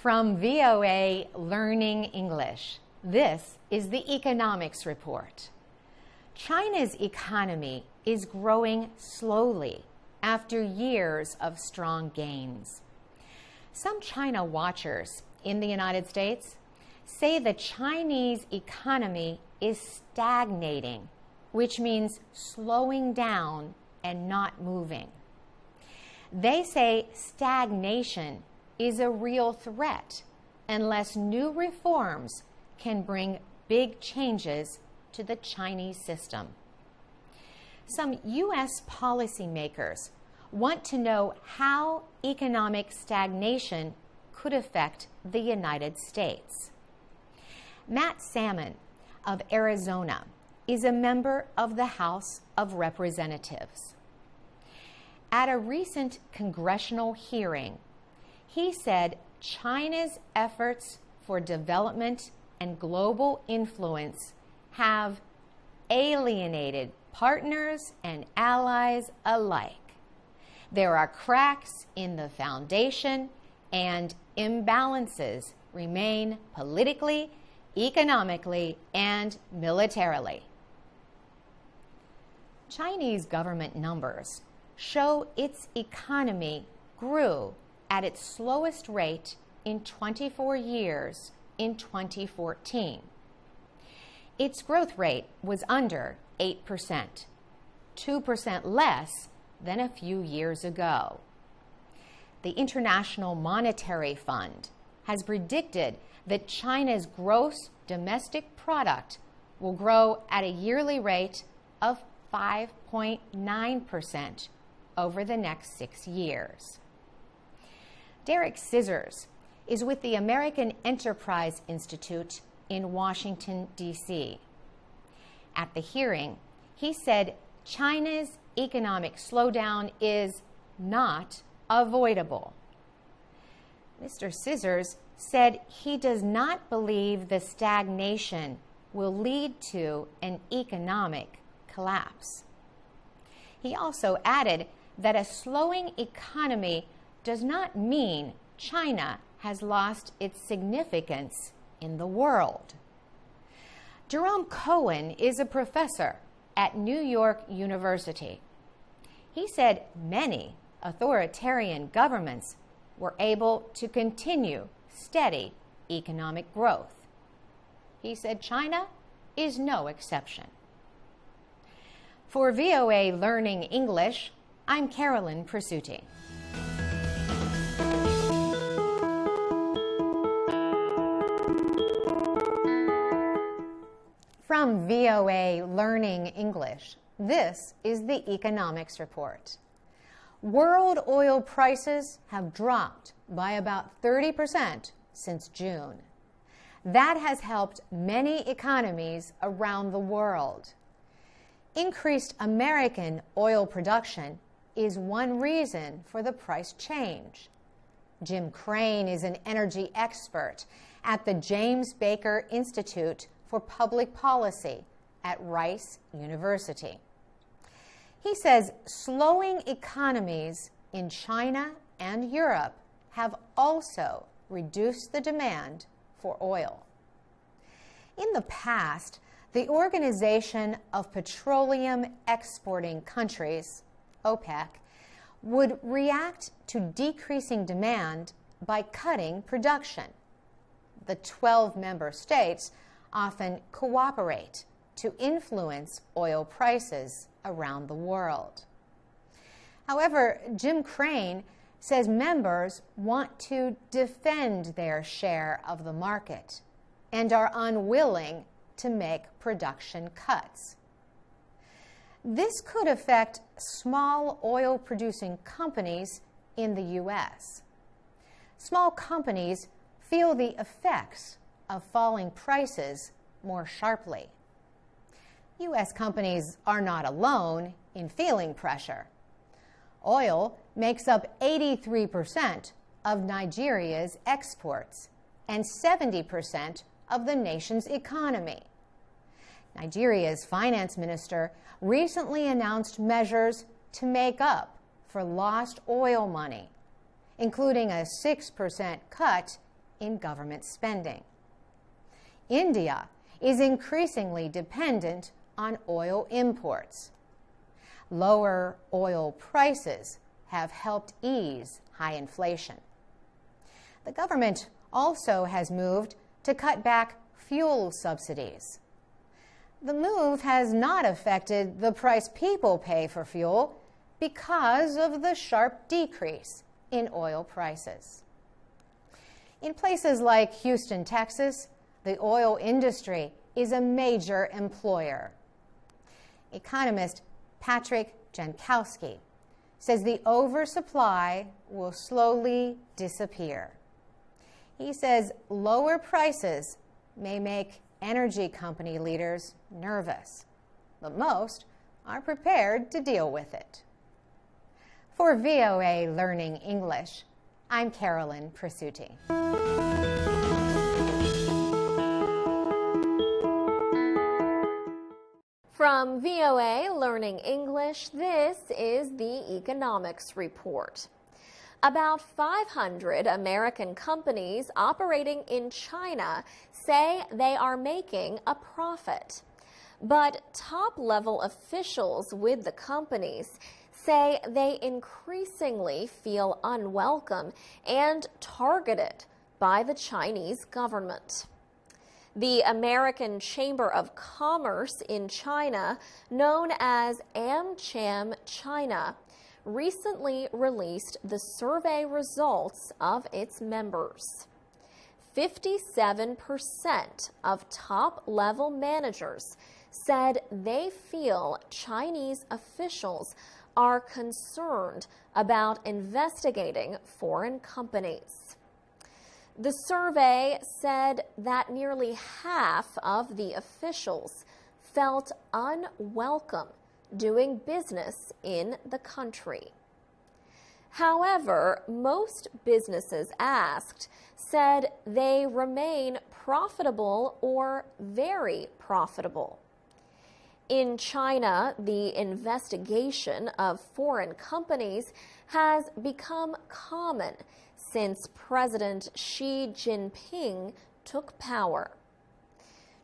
From VOA Learning English, this is the Economics Report. China's economy is growing slowly after years of strong gains. Some China watchers in the United States say the Chinese economy is stagnating, which means slowing down and not moving. They say stagnation is a real threat unless new reforms can bring big changes to the Chinese system. Some U.S. policymakers want to know how economic stagnation could affect the United States. Matt Salmon of Arizona is a member of the House of Representatives. At a recent congressional hearing, he said China's efforts for development and global influence have alienated partners and allies alike. There are cracks in the foundation, and imbalances remain politically, economically, and militarily. Chinese government numbers show its economy grew at its slowest rate in 24 years in 2014. Its growth rate was under 8%, 2% less than a few years ago. The International Monetary Fund has predicted that China's gross domestic product will grow at a yearly rate of 5.9% over the next 6 years. Derek Scissors is with the American Enterprise Institute in Washington, D.C. At the hearing, he said China's economic slowdown is not avoidable. Mr. Scissors said he does not believe the stagnation will lead to an economic collapse. He also added that a slowing economy does not mean China has lost its significance in the world. Jerome Cohen is a professor at New York University. He said many authoritarian governments were able to continue steady economic growth. He said China is no exception. For VOA Learning English, I'm Carolyn Presutti. From VOA Learning English, this is the Economics Report. World oil prices have dropped by about 30% since June. That has helped many economies around the world. Increased American oil production is one reason for the price change. Jim Crane is an energy expert at the James Baker Institute for Public Policy at Rice University. He says slowing economies in China and Europe have also reduced the demand for oil. In the past, the Organization of Petroleum Exporting Countries, OPEC, would react to decreasing demand by cutting production. The 12 member states often cooperate to influence oil prices around the world. However, Jim Crane says members want to defend their share of the market and are unwilling to make production cuts. This could affect small oil-producing companies in the U.S. Small companies feel the effects of falling prices more sharply. U.S. companies are not alone in feeling pressure. Oil makes up 83% of Nigeria's exports and 70% of the nation's economy. Nigeria's finance minister recently announced measures to make up for lost oil money, including a 6% cut in government spending. India is increasingly dependent on oil imports. Lower oil prices have helped ease high inflation. The government also has moved to cut back fuel subsidies. The move has not affected the price people pay for fuel because of the sharp decrease in oil prices. In places like Houston, Texas, the oil industry is a major employer. Economist Patrick Jankowski says the oversupply will slowly disappear. He says lower prices may make energy company leaders nervous, but most are prepared to deal with it. For VOA Learning English, I'm Carolyn Presutti. From VOA Learning English, this is the Economics Report. About 500 American companies operating in China say they are making a profit. But top-level officials with the companies say they increasingly feel unwelcome and targeted by the Chinese government. The American Chamber of Commerce in China, known as AmCham China, recently released the survey results of its members. 57% of top-level managers said they feel Chinese officials are concerned about investigating foreign companies. The survey said that nearly half of the officials felt unwelcome doing business in the country. However, most businesses asked said they remain profitable or very profitable. In China, the investigation of foreign companies has become common since President Xi Jinping took power.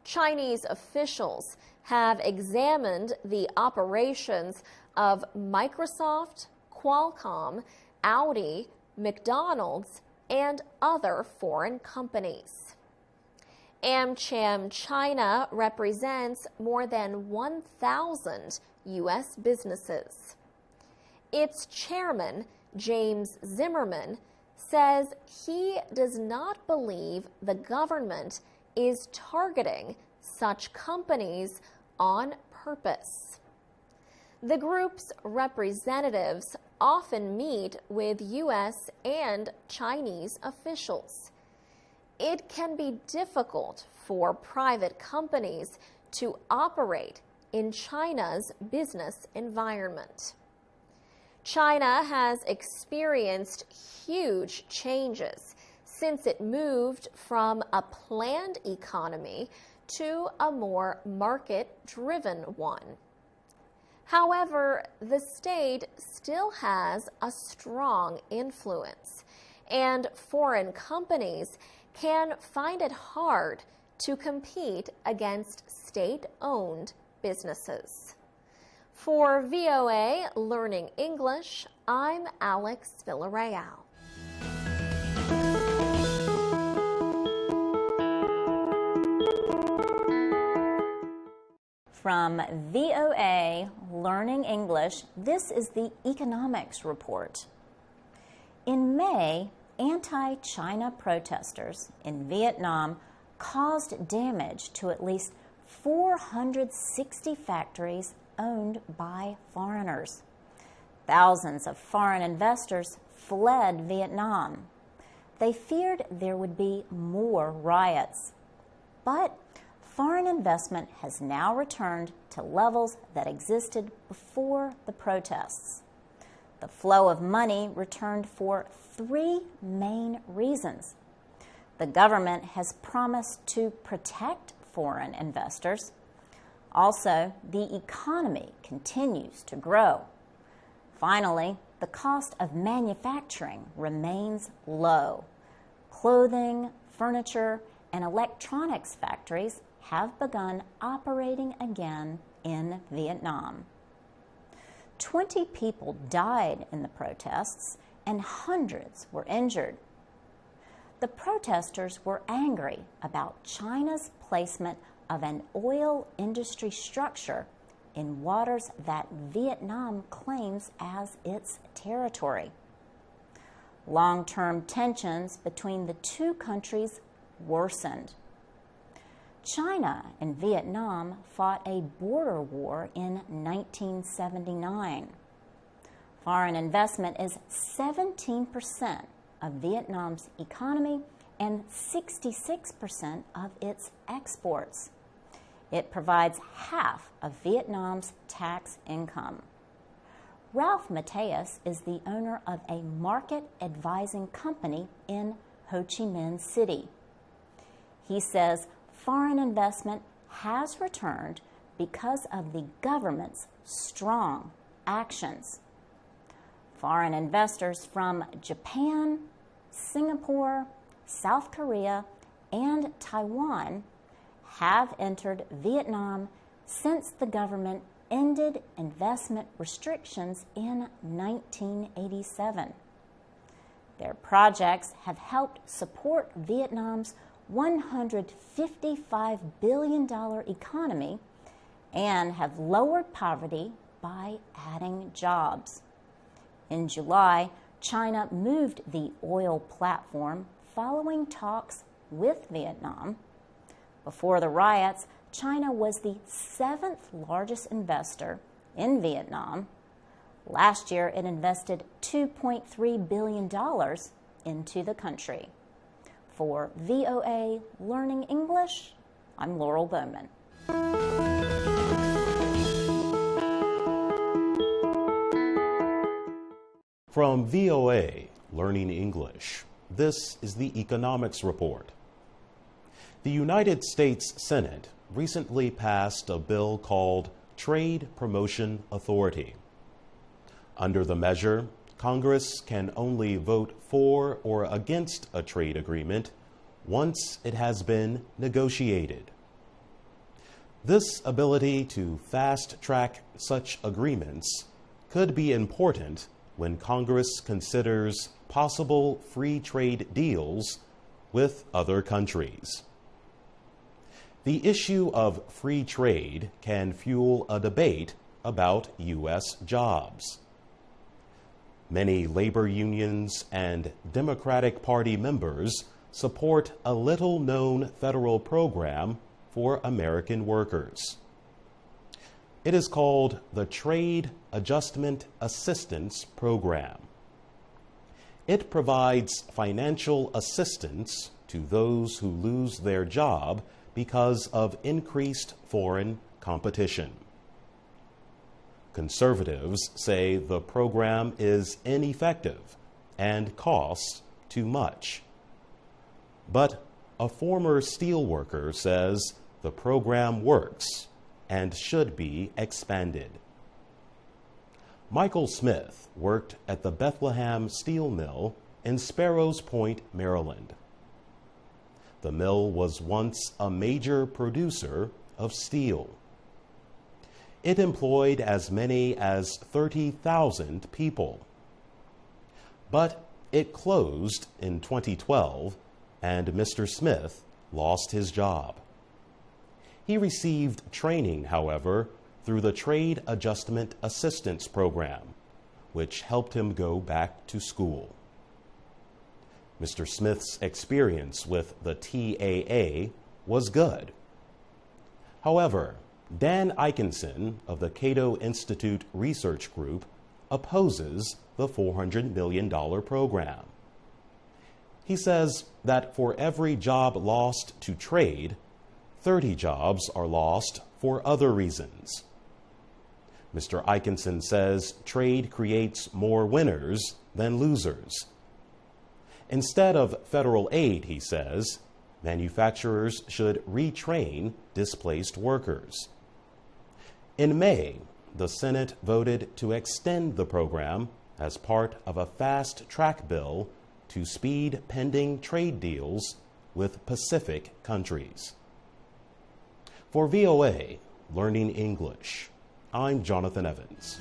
Chinese officials have examined the operations of Microsoft, Qualcomm, Audi, McDonald's, and other foreign companies. AmCham China represents more than 1,000 U.S. businesses. Its chairman, James Zimmerman, says he does not believe the government is targeting such companies on purpose. The group's representatives often meet with U.S. and Chinese officials. It can be difficult for private companies to operate in China's business environment. China has experienced huge changes since it moved from a planned economy to a more market-driven one. However, the state still has a strong influence, and foreign companies can find it hard to compete against state-owned businesses. For VOA Learning English, I'm Alex Villarreal. From VOA Learning English, this is the Economics Report. In May, anti-China protesters in Vietnam caused damage to at least 460 factories owned by foreigners. Thousands of foreign investors fled Vietnam. They feared there would be more riots. But foreign investment has now returned to levels that existed before the protests. The flow of money returned for three main reasons. The government has promised to protect foreign investors. Also, the economy continues to grow. Finally, the cost of manufacturing remains low. Clothing, furniture, and electronics factories have begun operating again in Vietnam. 20 people died in the protests and hundreds were injured. The protesters were angry about China's placement of an oil industry structure in waters that Vietnam claims as its territory. Long-term tensions between the two countries worsened. China and Vietnam fought a border war in 1979. Foreign investment is 17% of Vietnam's economy and 66% of its exports. It provides half of Vietnam's tax income. Ralph Mateus is the owner of a market advising company in Ho Chi Minh City. He says foreign investment has returned because of the government's strong actions. Foreign investors from Japan, Singapore, South Korea, and Taiwan have entered Vietnam since the government ended investment restrictions in 1987. Their projects have helped support Vietnam's $155 billion economy and have lowered poverty by adding jobs. In July, China moved the oil platform following talks with Vietnam. Before the riots, China was the 7th largest investor in Vietnam. Last year, it invested $2.3 billion into the country. For VOA Learning English, I'm Laurel Bowman. From VOA Learning English, this is the Economics Report. The United States Senate recently passed a bill called Trade Promotion Authority. Under the measure, Congress can only vote for or against a trade agreement once it has been negotiated. This ability to fast-track such agreements could be important when Congress considers possible free trade deals with other countries. The issue of free trade can fuel a debate about U.S. jobs. Many labor unions and Democratic Party members support a little-known federal program for American workers. It is called the Trade Adjustment Assistance Program. It provides financial assistance to those who lose their job because of increased foreign competition. Conservatives say the program is ineffective and costs too much. But a former steelworker says the program works and should be expanded. Michael Smith worked at the Bethlehem Steel Mill in Sparrows Point, Maryland. The mill was once a major producer of steel. It employed as many as 30,000 people. But it closed in 2012, and Mr. Smith lost his job. He received training, however, through the Trade Adjustment Assistance Program, which helped him go back to school. Mr. Smith's experience with the TAA was good. However, Dan Eikenson of the Cato Institute Research Group opposes the $400 million program. He says that for every job lost to trade, 30 jobs are lost for other reasons. Mr. Eikenson says trade creates more winners than losers. Instead of federal aid, he says, manufacturers should retrain displaced workers. In May, the Senate voted to extend the program as part of a fast-track bill to speed pending trade deals with Pacific countries. For VOA Learning English, I'm Jonathan Evans.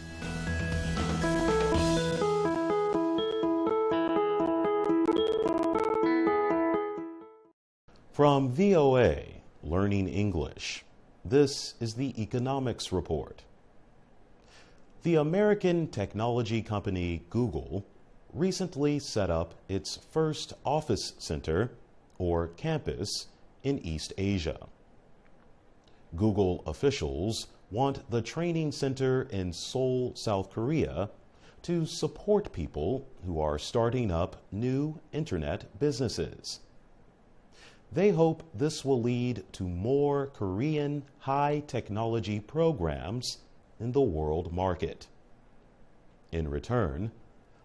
From VOA Learning English, this is the Economics Report. The American technology company Google recently set up its first office center, or campus, in East Asia. Google officials want the training center in Seoul, South Korea, to support people who are starting up new internet businesses. They hope this will lead to more Korean high-technology programs in the world market. In return,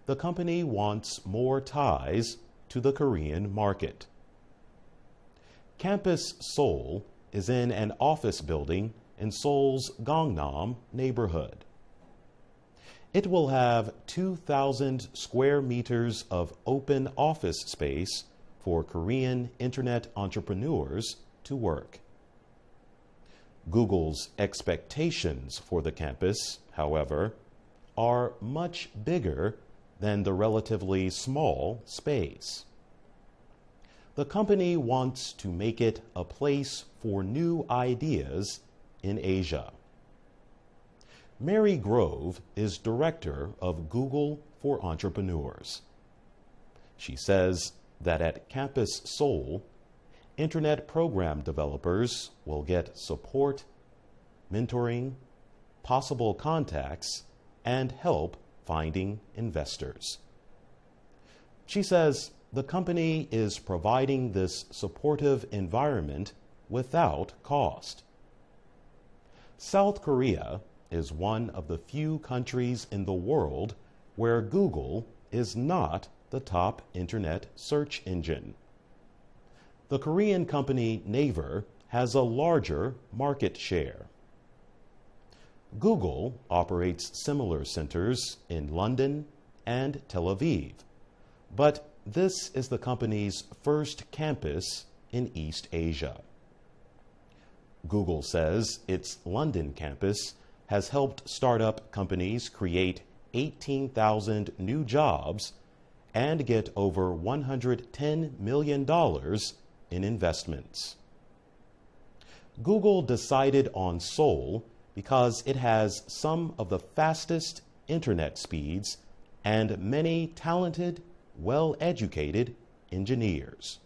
the company wants more ties to the Korean market. Campus Seoul is in an office building in Seoul's Gangnam neighborhood. It will have 2,000 square meters of open office space for Korean internet entrepreneurs to work. Google's expectations for the campus, however, are much bigger than the relatively small space. The company wants to make it a place for new ideas in Asia. Mary Grove is director of Google for Entrepreneurs. She says that at Campus Seoul, internet program developers will get support, mentoring, possible contacts, and help finding investors. She says the company is providing this supportive environment without cost. South Korea is one of the few countries in the world where Google is not the top internet search engine. The Korean company Naver has a larger market share. Google operates similar centers in London and Tel Aviv, but this is the company's first campus in East Asia. Google says its London campus has helped startup companies create 18,000 new jobs and get over $110 million in investments. Google decided on Seoul because it has some of the fastest internet speeds and many talented, well-educated engineers.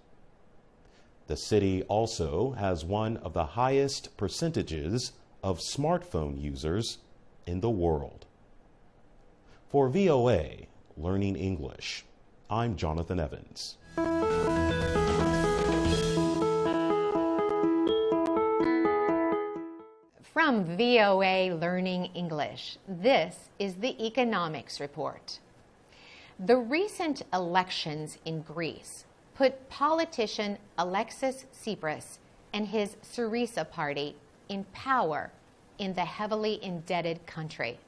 The city also has one of the highest percentages of smartphone users in the world. For VOA Learning English, I'm Jonathan Evans. From VOA Learning English, this is the Economics Report. The recent elections in Greece put politician Alexis Tsipras and his Syriza party in power in the heavily indebted country.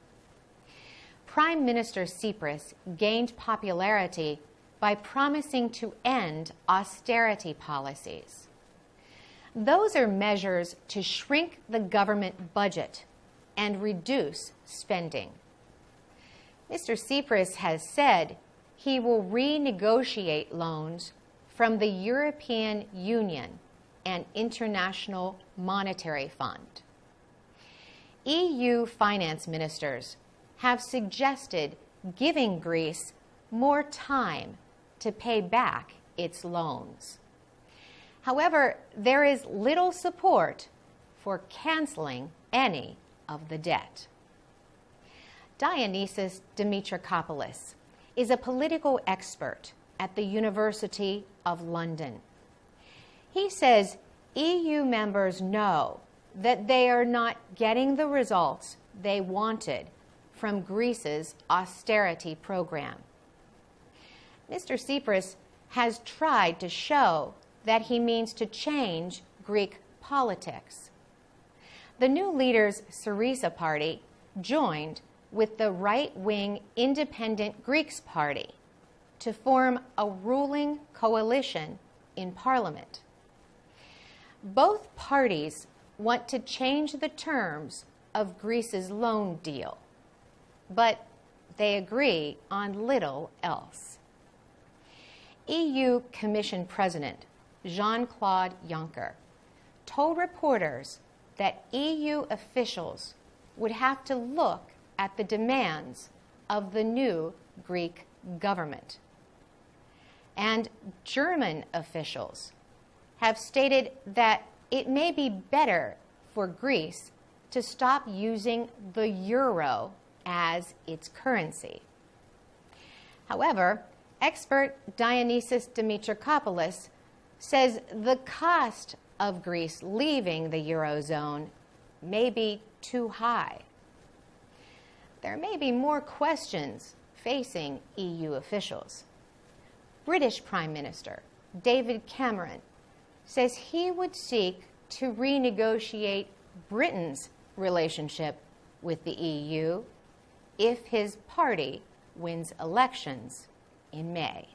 Prime Minister Tsipras gained popularity by promising to end austerity policies. Those are measures to shrink the government budget and reduce spending. Mr. Tsipras has said he will renegotiate loans from the European Union and International Monetary Fund. EU finance ministers have suggested giving Greece more time to pay back its loans. However, there is little support for canceling any of the debt. Dionysius Dimitrakopoulos is a political expert at the University of London. He says EU members know that they are not getting the results they wanted from Greece's austerity program. Mr. Tsipras has tried to show that he means to change Greek politics. The new leader's Syriza party joined with the right-wing Independent Greeks Party, to form a ruling coalition in Parliament. Both parties want to change the terms of Greece's loan deal, but they agree on little else. EU Commission President Jean-Claude Juncker told reporters that EU officials would have to look at the demands of the new Greek government. And German officials have stated that it may be better for Greece to stop using the euro as its currency. However, expert Dionysios Dimitrakopoulos says the cost of Greece leaving the eurozone may be too high. There may be more questions facing EU officials. British Prime Minister David Cameron says he would seek to renegotiate Britain's relationship with the EU if his party wins elections in May.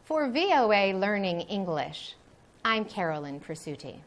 For VOA Learning English, I'm Carolyn Presutti.